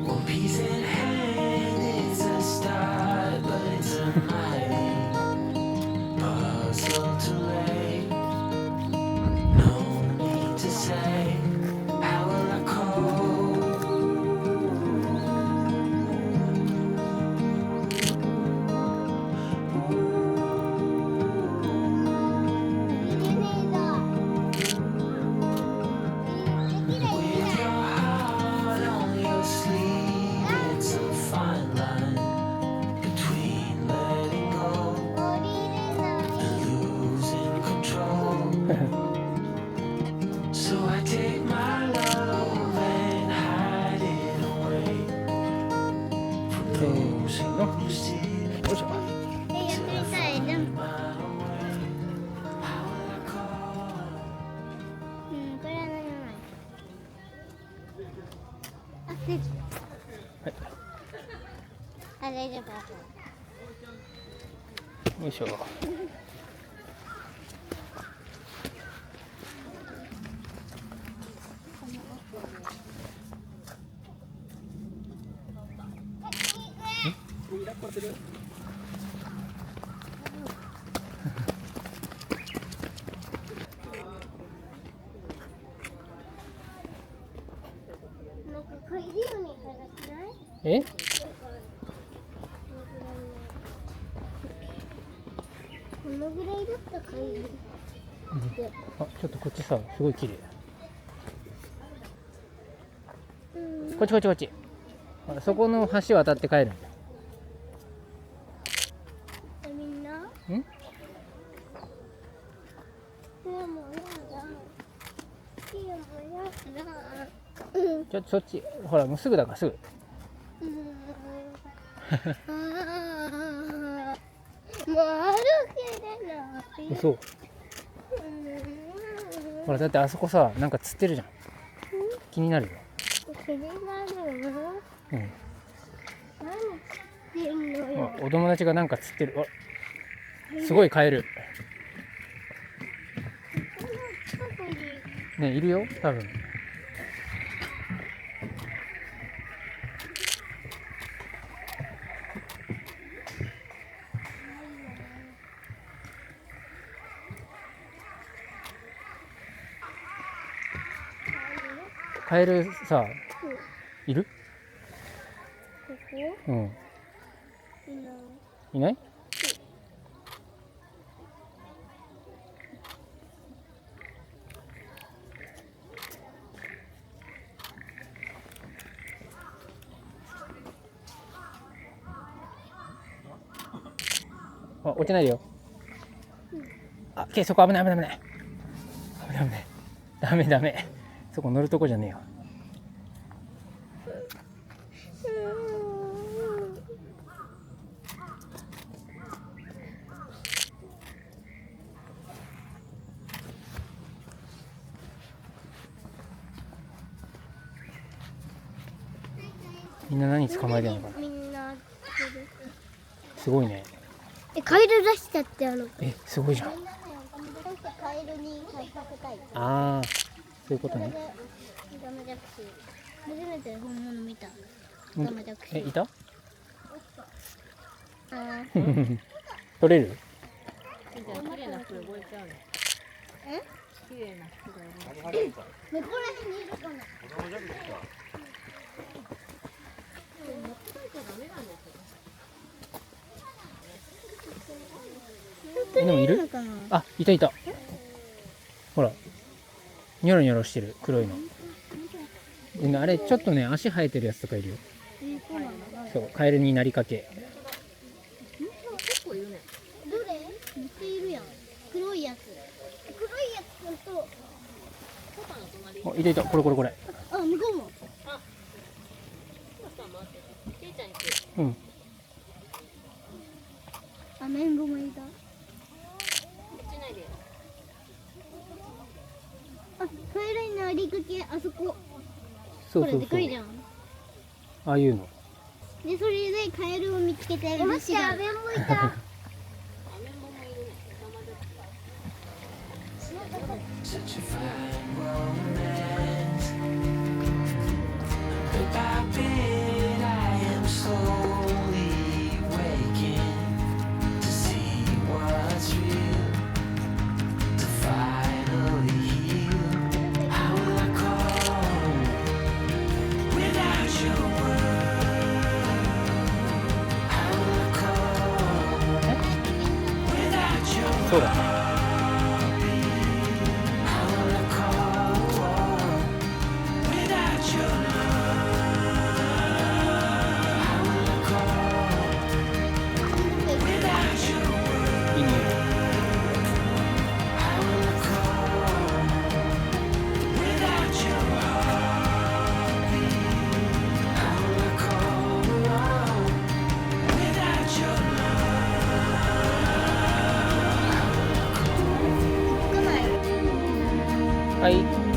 One piece in hand, it's a start, but it's a mighty puzzle to lay. No need to say, how will I cope? With your heart on your sleeve, it's a fine line between letting go and losing control. So I take my love and hide it away from those who see it. よいしょ。 How will I cope? これは何もない。あ、大丈夫。あ、大丈夫。よいしょ。なんか嗅いでように嗅がしない？え？このぐらいだったら嗅いで。あ、ちょっとこっちさ、すごい綺麗。こっちこっちこっち。あそこの橋渡って帰るんだ。みんな？ん？でもやだ。でもやだ。ちょっとそっち、ほらもうすぐだからすぐ。もう歩けれない。嘘。ほらだってあそこさ、なんか釣ってるじゃん。気になるよ。気になる。うん。何してんのよ。お友達がなんか釣ってる。あ、すごいカエル。近くにね、いるよ、多分。カエルさ、いる？こうん。こ？いない？あ、落ちないでよ。あ、そこ危ない危ない危ない。危ない危ない。ダメダメ。そこ乗るとこじゃねえよ。みんな何捕まえてんのかな。みんな。すごいね。カエル出しちゃってすごいじゃん。カエルにさせたい。ああ、そういうことね。ダメジャクシ。初めて本物見た。うんダメジャクシ。いた？あ取れる？綺麗な人覚えちゃうね。え？綺麗な人が覚えちゃう。どこら辺にいるかな。でもいる？かな。あ、いたいた。ほら、ニョロニョロしてる黒いの。でね、あれちょっとね、足生えてるやつとかいるよ。そうなの。そう、カエルになりかけ。結構いるね。どれ？似ているやん。黒いやつ。黒いやつと。パパの隣。あ、いたいた、これこれこれ。あ、向こうも。パパ待って。ケイちゃん行く。うん。アメンボもいた。落ちないでよ。あ、カエルになりかけ、あそこ。これそうそうそう。でかいじゃん。ああいうの。で、それでカエルを見つけてる虫が。アメンボいた。アメンボもいるね。生で。 Such a fine romance. はい。